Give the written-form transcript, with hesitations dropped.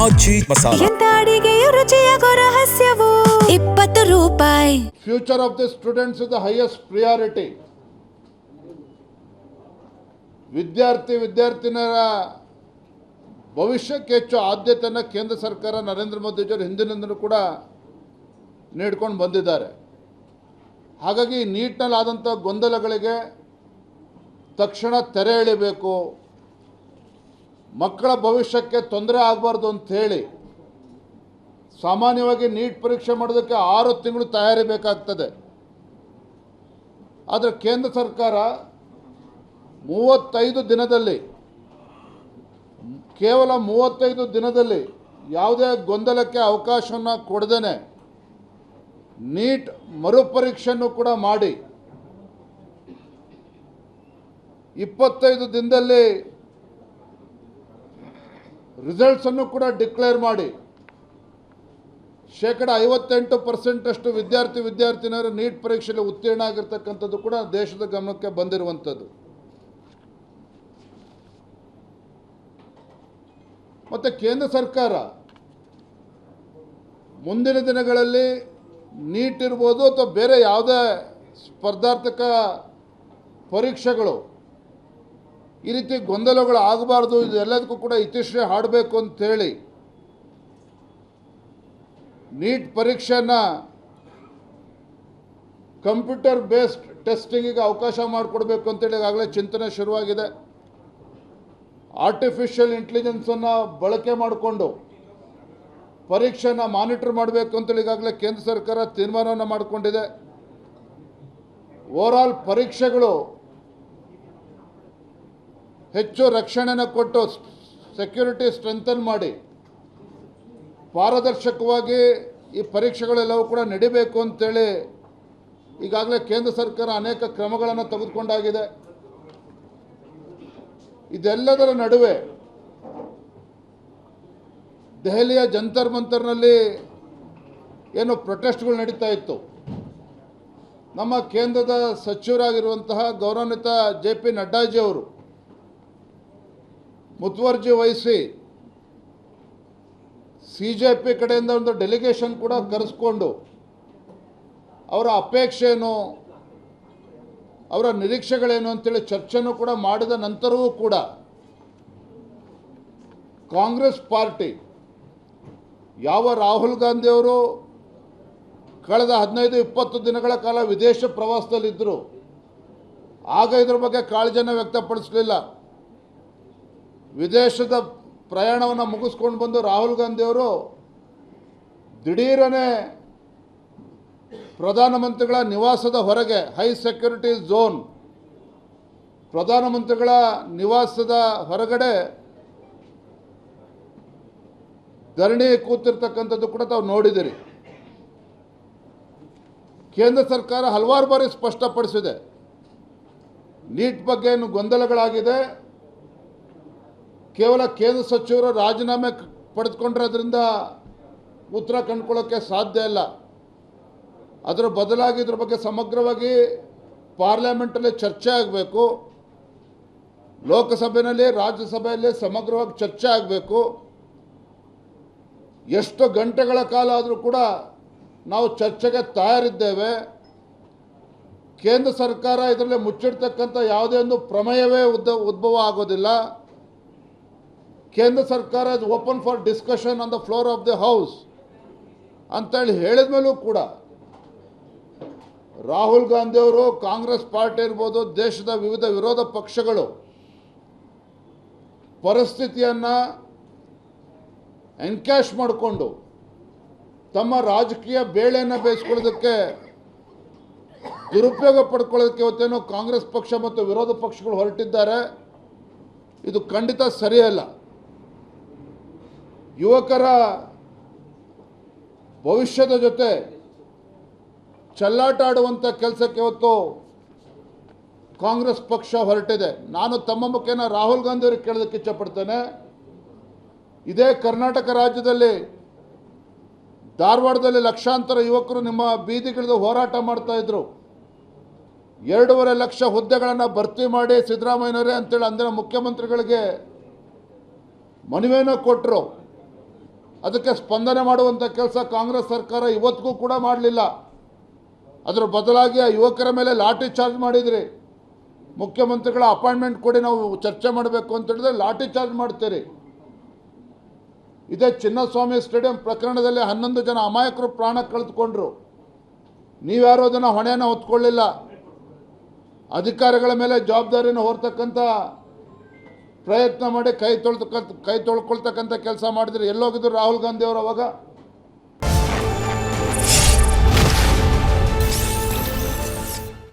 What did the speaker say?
ಆಚಿ ಮಸಾಲ. ಎಂತ ಅಡಿಗೆಯ ರುಚಿಯಾಗೋ ರಹಸ್ಯವು 20 ರೂಪಾಯಿ. Future of the students is the highest priority. ವಿದ್ಯಾರ್ಥಿನಿಯರ ಭವಿಷ್ಯಕ್ಕೆ ಹೆಚ್ಚು ಆದ್ಯತೆಯನ್ನು ಕೇಂದ್ರ ಸರ್ಕಾರ ನರೇಂದ್ರ ಮೋದಿಜಿಯವರು ಹಿಂದಿನಿಂದಲೂ ಕೂಡ ನೀಡ್ಕೊಂಡು ಬಂದಿದ್ದಾರೆ. ಹಾಗಾಗಿ ನೀಟ್ನಲ್ಲಾದಂಥ ಗೊಂದಲಗಳಿಗೆ ತಕ್ಷಣ ತೆರೆ ಎಳಿಬೇಕು, ಮಕ್ಕಳ ಭವಿಷ್ಯಕ್ಕೆ ತೊಂದರೆ ಆಗಬಾರ್ದು ಅಂಥೇಳಿ ಸಾಮಾನ್ಯವಾಗಿ ನೀಟ್ ಪರೀಕ್ಷೆ ಮಾಡೋದಕ್ಕೆ 6 ತಿಂಗಳು ತಯಾರಿ ಬೇಕಾಗ್ತದೆ. ಆದರೆ ಕೇಂದ್ರ ಸರ್ಕಾರ 35 ದಿನದಲ್ಲಿ, ಕೇವಲ 35 ದಿನದಲ್ಲಿ ಯಾವುದೇ ಗೊಂದಲಕ್ಕೆ ಅವಕಾಶವನ್ನು ಕೊಡದೇನೆ ನೀಟ್ ಮರುಪರೀಕ್ಷೆಯನ್ನು ಕೂಡ ಮಾಡಿ 25 ದಿನದಲ್ಲಿ ರಿಸಲ್ಟ್ಸನ್ನು ಕೂಡ ಡಿಕ್ಲೇರ್ ಮಾಡಿ 58% ಅಷ್ಟು ವಿದ್ಯಾರ್ಥಿನಿಯರು ನೀಟ್ ಪರೀಕ್ಷೆಯಲ್ಲಿ ಉತ್ತೀರ್ಣ ಆಗಿರ್ತಕ್ಕಂಥದ್ದು ಕೂಡ ದೇಶದ ಗಮನಕ್ಕೆ ಬಂದಿರುವಂಥದ್ದು. ಮತ್ತು ಕೇಂದ್ರ ಸರ್ಕಾರ ಮುಂದಿನ ದಿನಗಳಲ್ಲಿ ನೀಟ್ ಇರ್ಬೋದು ಅಥವಾ ಬೇರೆ ಯಾವುದೇ ಸ್ಪರ್ಧಾತ್ಮಕ ಪರೀಕ್ಷೆಗಳು ಈ ರೀತಿ ಗೊಂದಲಗಳು ಆಗಬಾರ್ದು, ಇದೆಲ್ಲದಕ್ಕೂ ಕೂಡ ಇತಿಶ್ರೀ ಹಾಡಬೇಕು ಅಂಥೇಳಿ ನೀಟ್ ಪರೀಕ್ಷೆಯನ್ನು ಕಂಪ್ಯೂಟರ್ ಬೇಸ್ಡ್ ಟೆಸ್ಟಿಂಗಿಗೆ ಅವಕಾಶ ಮಾಡಿಕೊಡ್ಬೇಕು ಅಂತೇಳಿ ಈಗಾಗಲೇ ಚಿಂತನೆ ಶುರುವಾಗಿದೆ. ಆರ್ಟಿಫಿಷಿಯಲ್ ಇಂಟೆಲಿಜೆನ್ಸನ್ನು ಬಳಕೆ ಮಾಡಿಕೊಂಡು ಪರೀಕ್ಷೆಯನ್ನು ಮಾನಿಟರ್ ಮಾಡಬೇಕು ಅಂತೇಳಿ ಈಗಾಗಲೇ ಕೇಂದ್ರ ಸರ್ಕಾರ ತೀರ್ಮಾನವನ್ನು ಮಾಡಿಕೊಂಡಿದೆ. ಓವರಾಲ್ ಪರೀಕ್ಷೆಗಳು ಹೆಚ್ಚು ರಕ್ಷಣೆಯನ್ನು ಕೊಟ್ಟು ಸೆಕ್ಯೂರಿಟಿ ಸ್ಟ್ರೆಂಥನ್ ಮಾಡಿ ಪಾರದರ್ಶಕವಾಗಿ ಈ ಪರೀಕ್ಷೆಗಳೆಲ್ಲವೂ ಕೂಡ ನಡಿಬೇಕು ಅಂತೇಳಿ ಈಗಾಗಲೇ ಕೇಂದ್ರ ಸರ್ಕಾರ ಅನೇಕ ಕ್ರಮಗಳನ್ನು ತೆಗೆದುಕೊಂಡಾಗಿದೆ. ಇದೆಲ್ಲದರ ನಡುವೆ ದೆಹಲಿಯ ಜಂತರ್ ಮಂತರ್ನಲ್ಲಿ ಏನು ಪ್ರೊಟೆಸ್ಟ್ಗಳು ನಡೀತಾ ಇತ್ತು, ನಮ್ಮ ಕೇಂದ್ರದ ಸಚಿವರಾಗಿರುವಂತಹ ಗೌರವಾನ್ವಿತ JP ನಡ್ಡಾಜಿಯವರು ಮುತುವರ್ಜಿ ವಹಿಸಿ CJP ಕಡೆಯಿಂದ ಒಂದು ಡೆಲಿಗೇಷನ್ ಕೂಡ ಕರೆಸ್ಕೊಂಡು ಅವರ ಅಪೇಕ್ಷೆಯನ್ನು, ಅವರ ನಿರೀಕ್ಷೆಗಳೇನು ಅಂತೇಳಿ ಚರ್ಚೆನೂ ಕೂಡ ಮಾಡಿದ ನಂತರವೂ ಕೂಡ ಕಾಂಗ್ರೆಸ್ ಪಾರ್ಟಿ ಯಾವ ರಾಹುಲ್ ಗಾಂಧಿಯವರು ಕಳೆದ 15-20 ದಿನಗಳ ಕಾಲ ವಿದೇಶ ಪ್ರವಾಸದಲ್ಲಿದ್ದರು, ಆಗ ಇದ್ರ ಬಗ್ಗೆ ಕಾಳಜಿಯನ್ನು ವ್ಯಕ್ತಪಡಿಸಲಿಲ್ಲ. ವಿದೇಶದ ಪ್ರಯಾಣವನ್ನು ಮುಗಿಸ್ಕೊಂಡು ಬಂದು ರಾಹುಲ್ ಗಾಂಧಿಯವರು ದಿಢೀರನೇ ಪ್ರಧಾನಮಂತ್ರಿಗಳ ನಿವಾಸದ ಹೊರಗೆ ಹೈ ಸೆಕ್ಯೂರಿಟಿ ಝೋನ್, ಪ್ರಧಾನಮಂತ್ರಿಗಳ ನಿವಾಸದ ಹೊರಗಡೆ ಧರಣಿ ಕೂತಿರ್ತಕ್ಕಂಥದ್ದು ಕೂಡ ತಾವು ನೋಡಿದಿರಿ. ಕೇಂದ್ರ ಸರ್ಕಾರ ಹಲವಾರು ಬಾರಿ ಸ್ಪಷ್ಟಪಡಿಸಿದೆ, ನೀಟ್ ಬಗ್ಗೆ ಏನು ಗೊಂದಲಗಳಾಗಿದೆ, ಕೇವಲ ಕೇಂದ್ರ ಸಚಿವರು ರಾಜೀನಾಮೆ ಪಡೆದುಕೊಂಡಿರೋದ್ರಿಂದ ಉತ್ತರ ಕಂಡುಕೊಳ್ಳೋಕ್ಕೆ ಸಾಧ್ಯ ಇಲ್ಲ. ಅದರ ಬದಲಾಗಿ ಇದ್ರ ಬಗ್ಗೆ ಸಮಗ್ರವಾಗಿ ಪಾರ್ಲಿಮೆಂಟಲ್ಲಿ ಚರ್ಚೆ ಆಗಬೇಕು, ಲೋಕಸಭೆಯಲ್ಲಿ ರಾಜ್ಯಸಭೆಯಲ್ಲಿ ಸಮಗ್ರವಾಗಿ ಚರ್ಚೆ ಆಗಬೇಕು. ಎಷ್ಟು ಗಂಟೆಗಳ ಕಾಲ ಆದರೂ ಕೂಡ ನಾವು ಚರ್ಚೆಗೆ ತಯಾರಿದ್ದೇವೆ. ಕೇಂದ್ರ ಸರ್ಕಾರ ಇದರಲ್ಲಿ ಮುಚ್ಚಿಡ್ತಕ್ಕಂಥ ಯಾವುದೇ ಒಂದು ಪ್ರಮೇಯವೇ ಉದ್ಭವ ಆಗೋದಿಲ್ಲ. ಕೇಂದ್ರ ಸರ್ಕಾರ is open for discussion on the floor of the house ಅಂತೇಳಿ ಹೇಳಿದ ಮೇಲೂ ಕೂಡ ರಾಹುಲ್ ಗಾಂಧಿಯವರು, ಕಾಂಗ್ರೆಸ್ ಪಾರ್ಟಿ ಇರ್ಬೋದು, ದೇಶದ ವಿವಿಧ ವಿರೋಧ ಪಕ್ಷಗಳು ಪರಿಸ್ಥಿತಿಯನ್ನು ಎನ್ಕ್ಯಾಶ್ ಮಾಡಿಕೊಂಡು ತಮ್ಮ ರಾಜಕೀಯ ಬೇಳೆಯನ್ನು ಬೇಯಿಸ್ಕೊಳ್ಳೋದಕ್ಕೆ, ದುರುಪಯೋಗ ಪಡ್ಕೊಳ್ಳೋದಕ್ಕೆ ಇವತ್ತೇನು ಕಾಂಗ್ರೆಸ್ ಪಕ್ಷ ಮತ್ತು ವಿರೋಧ ಪಕ್ಷಗಳು ಹೊರಟಿದ್ದಾರೆ. ಇದು ಖಂಡಿತ ಸರಿಯಲ್ಲ. ಯುವಕರ ಭವಿಷ್ಯದ ಜೊತೆ ಚೆಲ್ಲಾಟ ಆಡುವಂಥ ಕೆಲಸಕ್ಕೆ ಇವತ್ತು ಕಾಂಗ್ರೆಸ್ ಪಕ್ಷ ಹೊರಟಿದೆ. ನಾನು ತಮ್ಮ ಮುಖೇನ ರಾಹುಲ್ ಗಾಂಧಿ ಅವರಿಗೆ ಕೇಳೋದಕ್ಕೆ ಇಚ್ಛಪಡ್ತೇನೆ, ಇದೇ ಕರ್ನಾಟಕ ರಾಜ್ಯದಲ್ಲಿ ಧಾರವಾಡದಲ್ಲಿ ಲಕ್ಷಾಂತರ ಯುವಕರು ನಿಮ್ಮ ಬೀದಿಗಿಳಿದು ಹೋರಾಟ ಮಾಡ್ತಾಯಿದ್ರು. 2.5 ಲಕ್ಷ ಹುದ್ದೆಗಳನ್ನು ಭರ್ತಿ ಮಾಡಿ ಸಿದ್ದರಾಮಯ್ಯನವರೇ ಅಂತೇಳಿ ಅಂದಿನ ಮುಖ್ಯಮಂತ್ರಿಗಳಿಗೆ ಮನವಿಯನ್ನು ಕೊಟ್ಟರು. ಅದಕ್ಕೆ ಸ್ಪಂದನೆ ಮಾಡುವಂಥ ಕೆಲಸ ಕಾಂಗ್ರೆಸ್ ಸರ್ಕಾರ ಇವತ್ತಿಗೂ ಕೂಡ ಮಾಡಲಿಲ್ಲ. ಅದರ ಬದಲಾಗಿ ಆ ಯುವಕರ ಮೇಲೆ ಲಾಠಿ ಚಾರ್ಜ್ ಮಾಡಿದ್ರಿ. ಮುಖ್ಯಮಂತ್ರಿಗಳ ಅಪಾಯಿಂಟ್ಮೆಂಟ್ ಕೊಡಿ, ನಾವು ಚರ್ಚೆ ಮಾಡಬೇಕು ಅಂತ ಹೇಳಿದ್ರೆ ಲಾಠಿ ಚಾರ್ಜ್ ಮಾಡ್ತೀರಿ. ಇದೇ ಚಿನ್ನಸ್ವಾಮಿ ಸ್ಟೇಡಿಯಂ ಪ್ರಕರಣದಲ್ಲಿ 11 ಜನ ಅಮಾಯಕರು ಪ್ರಾಣ ಕಳೆದುಕೊಂಡ್ರು. ನೀವ್ಯಾರೋ ಅದನ್ನು ಹೊಣೆಯನ್ನು ಹೊತ್ಕೊಳ್ಳಿಲ್ಲ. ಅಧಿಕಾರಿಗಳ ಮೇಲೆ ಜವಾಬ್ದಾರಿಯನ್ನು ಹೊರತಕ್ಕಂಥ ಪ್ರಯತ್ನ ಮಾಡಿ ಕೈ ತೊಳ್ಕೊಳ್ತಕ್ಕಂಥ ಕೆಲಸ ಮಾಡಿದ್ರಿ. ಎಲ್ಲೋಗಿದ್ರು ರಾಹುಲ್ ಗಾಂಧಿ ಅವರು ಅವಾಗ?